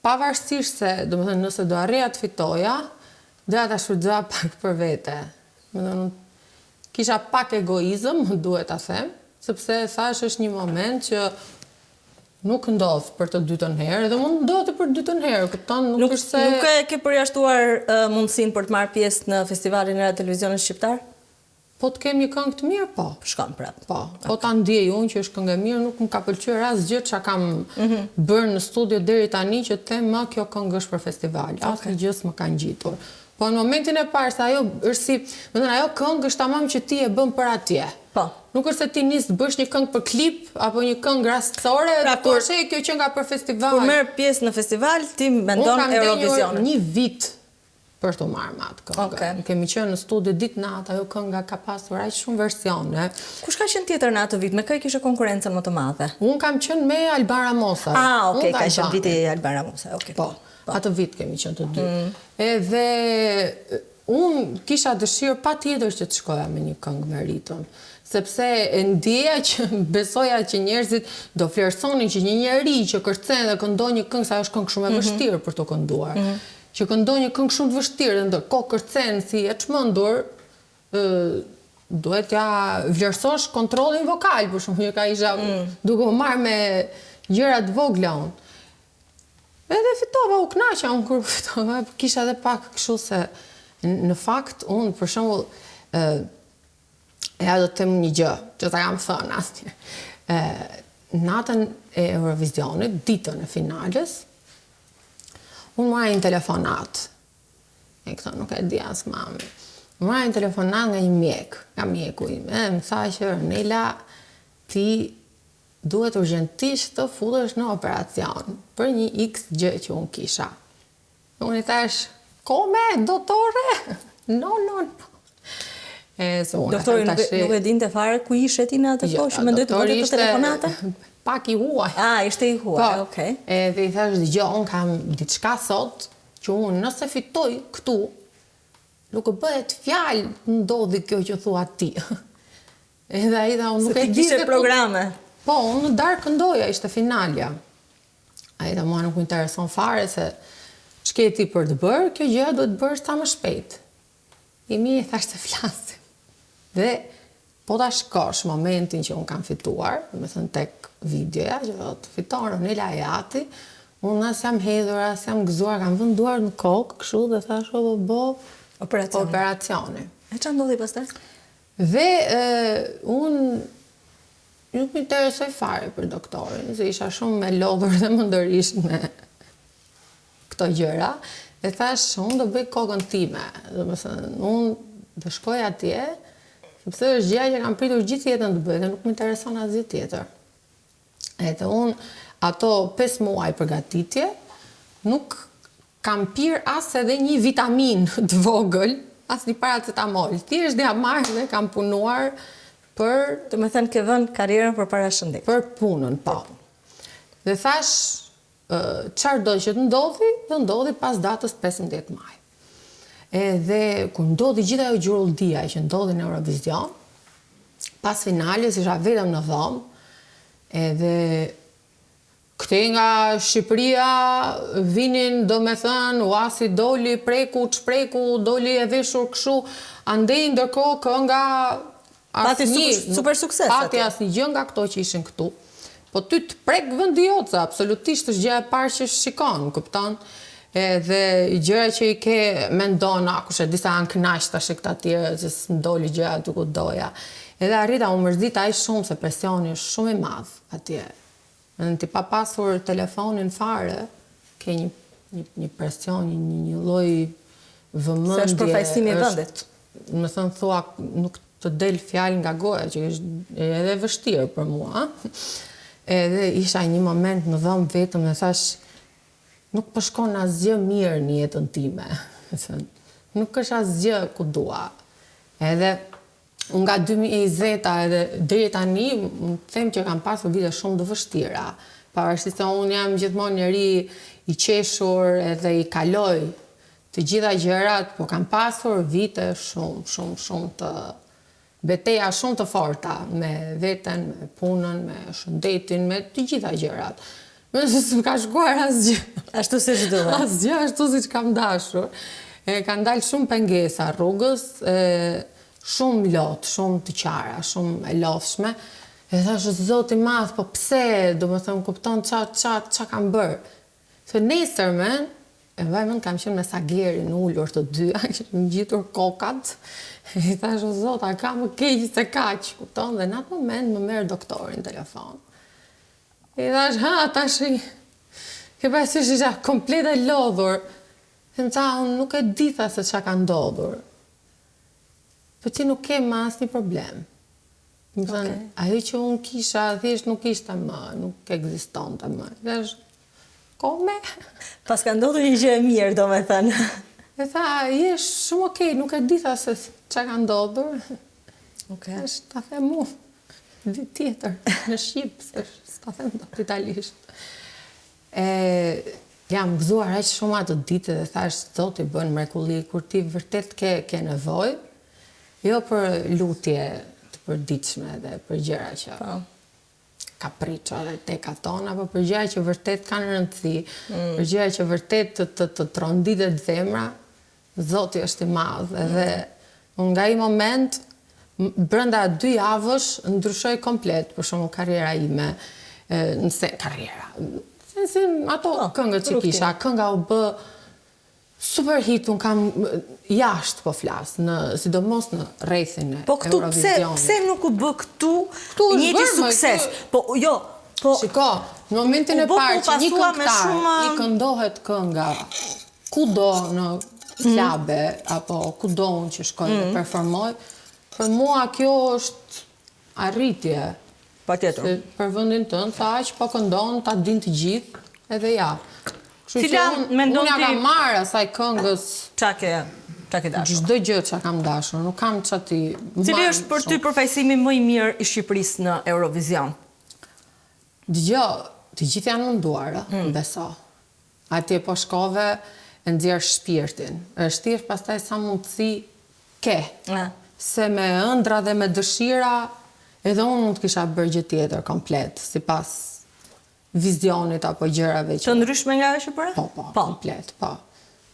pavarësisht se, domethënë, nëse do arrija të fitoja, doja ta shfrytëzoja pak për vete. Domethënë, kisha pak egoizëm, duhet ta them, sepse thash është një moment që nuk ndodh për të dytën herë, edhe mund ndodhte për dytën herë, kupton, nuk është se nuk e ke përjashtuar mundësinë për të marrë pjesë në festivalin e televizionit shqiptar? Po të kem një këngë të mirë, po. Shkon prap. Po ta ndjej unë që është këngë e mirë, nuk më ka pëlqyer asgjë çka kam bërë në studio deri tani që të them, kjo këngë është për festival. Asnjë gjë s'më ka ngjitur. Po në momentin e parë se ajo është si, ajo këngë është tamam që ti e bën për atje. Po. Nuk është se ti nis të bësh një këngë për klip apo një këngë rastësore, por kjo që nga për festival. Kur merr pjesë në festival, ti mendon Eurovisionin. Një vit për të marrë me atë këngë. Kemi qenë në studio ditë natë, ajo kënga ka pasur aq shumë versione. Kush ka qenë tjetër në atë vit? Me kë kishe konkurrencën më të madhe? Unë kam qenë me Alban Ramosa. Ka qenë viti Alban Ramosa. Po, atë vit kemi qenë të dy. Edhe unë kisha dëshirë patjetër që të shkoja me një këngë me ritëm. Sepse ndjeja që besoja që njerëzit do flerësonin që një njeri që kërcen dhe këndon një këngë, sa është këngë shumë e vështirë për të kënduar. Që këndon një këngë shumë të vështirë, dhe ndërkohë kërcen si e çmendur, duhet ja vlerësosh kontrollin vokal, për shumë që ka isha duke u marrë me gjëra të vogla unë. Edhe fitova, u kënaqa unë kur fitova, kisha edhe pak kështu se në fakt unë për shembull do të them një gjë që ta kam thënë asnjë. Natën e Eurovisionit, ditën e finales, unë marrë një telefonat. E këto nuk e di as mami. Marrë një telefonat nga një mjek, nga mjeku im. Më tha që Nela, ti duhet urgjentisht të futesh në operacion për një X gjë që unë kisha. Unë i thash, kome, doktore? No. Doktori nuk e dinte fare ku ishe ti në atë kohë, që mendoj të bëte të telefonate? Pak i huaj. Ishte i huaj, okej. Edhe i thash, dëgjoj, unë kam diçka sot, që unë nëse fitoj këtu, nuk e bëhet fjalë ndodhi kjo që thua ti. Edhe ai tha, unë nuk e di se programe. Po, unë darkë këndoja, ishte finalja. Ai tha, mua nuk më intereson fare se ç'ke ti për të bërë, kjo gjë duhet të bësh sa më shpejt. I thash të flasim. Dhe po ta shkosh momentin që unë kam fituar, me thënë tek videoja, që do të fiton Nela Ajati, unë as jam hedhur, as jam gëzuar, kam vënë duar në kokë, kështu dhe thash operacione. E ç'a ndodhi pastaj? Dhe unë nuk më interesoj fare për doktorin, se isha shumë me lodhur dhe më ndërish me këto gjëra, dhe thash, unë do bëj kokën time, dhe më thënë, unë do shkoj atje, sepse është gjëja që kam pritur gjithë jetën të bëj dhe nuk më intereson asgjë tjetër. Edhe unë ato 5 muaj përgatitje nuk kam pirë as edhe një vitamin të vogël, as një paracetamol. Thjesht ja marrë dhe kam punuar për... Të me thënë ke vënë karrierën për para shëndetit. Për punën, po. Dhe thash, çfarë do që të ndodhi, dhe ndodhi pas datës 15 maj. Edhe kur ndodhi gjitha ajo gjurulldia që ndodhi në Eurovision, pas finales isha vetëm në dhomë, edhe këte nga Shqipëria vinin, do me thënë, uasi doli preku, çpreku, doli e veshur këshu, andej ndërkohë kënga pati super sukses. Pati asnjë gjë nga këto që ishin këtu. Po ty të prek vendi joca, absolutisht është gjë e parë që shikon, kupton? Edhe gjëra që i ke mendona, kushe disa janë kënaq tash këta tjerë, që s'mdoli gjëra aty ku doja. Edhe arrita u mërzita aq shumë se presioni është shumë i madh atje. Në ti pa pasur telefonin fare, ke një presion, një lloj vëmendje. Se është përfaqësimi i vendit. Më thënë thua, nuk të del fjalë nga goja, që është edhe vështirë për mua. Edhe isha një moment në dhëmë vetëm dhe thash, nuk përshkon asgjë mirë në jetën time. Nuk është asgjë ku dua. Edhe nga 2020 edhe deri tani, më them që kam pasur vite shumë të vështira. Pavarësisht se unë jam gjithmonë njeri i qeshur edhe i kaloj të gjitha gjërat, po kam pasur vite shumë të betejë shumë të forta me veten, me punën, me shëndetin, me të gjitha gjërat. S'm ka shkuar asgjë. Ashtu si çdo. Asgjë ashtu siç kam dashur. Kanë dalë shumë pengesa rrugës, shumë lot, shumë të qara, shumë e lodhshme. E thash, Zoti i madh, po pse, domethënë kupton ç'a kam bërë. Se nesërmen, e vajmën kam qenë me Sagerin ullur të dyja, kishim ngjitur kokat. E thash, Zota, ka më keq se kaq, kupton, dhe në atë moment më merr doktorin në telefon. E thash, tash ke parasysh isha komplet e lodhur. Dhe më tha, unë nuk e di tha se ç'a ka ndodhur. Po ti nuk ke më asnjë problem. Më thënë, ajo që unë kisha, thjesht nuk ishte më, nuk ekzistonte më. Thash, kome? Pas ka ndodhur një gjë e mirë, domethënë. E tha, jesh shumë okej, nuk e di tha se ç'a ka ndodhur. Thash, ta them mu, ditë tjetër, në Shqip, se s'ta them dot italisht. Jam gëzuar aq shumë atë ditë dhe thash, Zoti bën mrekulli, kur ti vërtet ke nevojë, jo për lutje të përditshme dhe për gjëra që kapriço dhe teka tona, apo për gjëra që vërtet kanë rëndësi, për gjëra që vërtet të tronditet zemra, Zoti është i madh. Edhe unë nga ai moment, brenda 2 javësh, ndryshoi komplet, për shembull karriera ime, nëse karriera. Si ato këngët që kisha, kënga u bë super hit, unë kam jashtë po flas, sidomos në rrethin e Eurovisionit. Po këtu pse nuk u bë këtu njëti sukses? Po jo, po shiko, në momentin e parë që një këngëtar i këndohet kënga kudo në klabe apo kudo unë që shkoj dhe performoj, për mua kjo është arritje. Patjetër. Për vendin tënd, tha aq po këndon, ta din të gjithë, edhe ja. Cila mendon ti? Unë kam marrë asaj këngës ç'a ke dashur? Çdo gjë ç'a kam dashur, nuk kam ç'a ti. Cili është për ty përfaqësimi më i mirë i Shqipërisë në Eurovision? Dgjoj, të gjithë janë munduar, beso. Atje po shkove e nxjerr shpirtin. Është thjesht pastaj sa mundësi ke. Se me ëndra dhe me dëshira, edhe unë mund të kisha bërë gjë tjetër komplet, sipas vizionit apo gjërave që... Të ndryshme nga ajo që bëre? Po, komplet, po.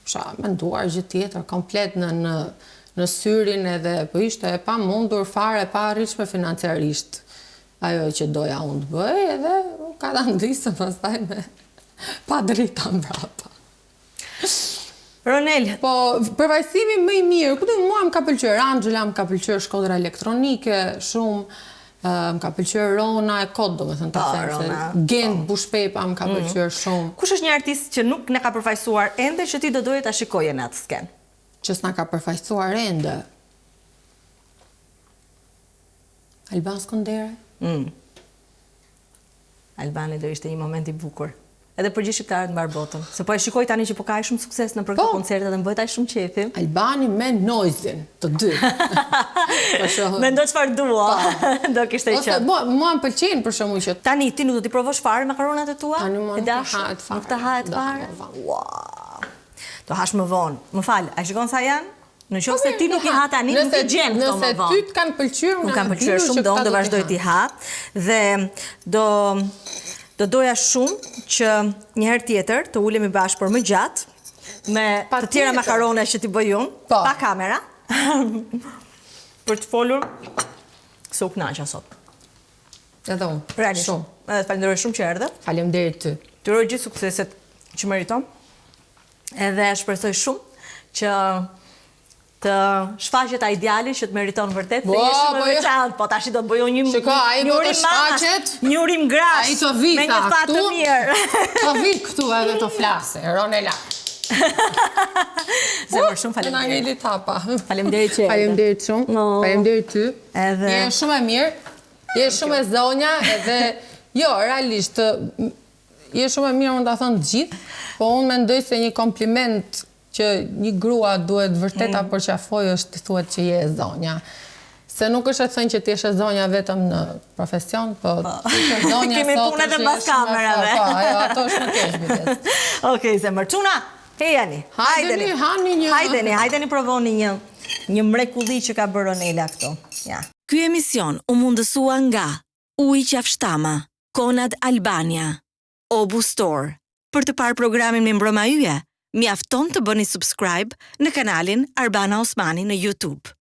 Kisha menduar gjë tjetër komplet në syrin edhe, po ishte e pa mundur fare, pa arritshme financiarisht ajo që doja unë të bëj, edhe ka ta ndisë pastaj me pa drita mbrapa. Ronel. Po, përvajsimi më i mirë, këtë mua më ka pëlqyer Angela, më ka pëlqyer Shkodra elektronike, shumë, më ka pëlqyer Rona e Kod, domethënë të them se Gent Bushpepa më ka pëlqyer shumë. Kush është një artist që nuk na ka përfaqësuar ende që ti do doje ta shikoje në atë skenë? Që s'na ka përfaqësuar ende. Alban Skënderaj. Albani do ishte një moment i bukur. Edhe për gjithë shqiptarët mbar botën. Se po e shikoj tani që po ka aq shumë sukses në këto koncerte dhe më bëhet aq shumë qefi. Albani me Noizin, të dy. Mendo çfarë dua. Do kishte qenë. Mua më pëlqen për shkakun që tani ti nuk do t'i provosh fare makaronat e tua? Tani nuk të hahet fare. Wow. Do hash më vonë. Më fal, a shikon sa janë? Në qoftë se ti nuk i ha tani, nuk i gjen këto më vonë. Nëse ty të kanë pëlqyer, unë kam pëlqyer shumë, do vazhdoj t'i ha dhe do doja shumë që një herë tjetër të ulemi bashkë për më gjatë me të tjera makarone që t'i bëj unë, pa kamera, për të folur se u kënaqa sot. Edhe unë. Realisht. Edhe falenderoj shumë që erdhe. Faleminderit ty. Të uroj gjithë sukseset që meriton. Edhe shpresoj shumë që të shfaqet ai djali që të meriton vërtet se je shumë e veçantë, po tash do të bëjë një urim shfaqet, një urim grash. Ai të vita me një fat të mirë. Të vit këtu edhe të flasë, Ronela. Zemër shumë faleminderit. Faleminderit që faleminderit shumë. Faleminderit ty. Je shumë e mirë. Je shumë e zonja edhe jo, realisht je shumë e mirë, unë ta thon të gjithë, po unë mendoj se një kompliment që një grua duhet vërtet apo qafoj është të thuhet që je e zonja. Se nuk është të thënë që ti je zonja vetëm në profesion, po ti je zonja kemi punë edhe pas kamerave. Po, ato është më keq bilet. Okej, zemër, çuna, hejani. Hajdeni provoni një mrekulli që ka bërë Ronela këtu. Ja. Ky emision u mundësua nga Uji Qafshtama, Konad Albania, Obu Store. Për të parë programin me mbroma yje, mjafton të bëni subscribe në kanalin Arbana Osmani në YouTube.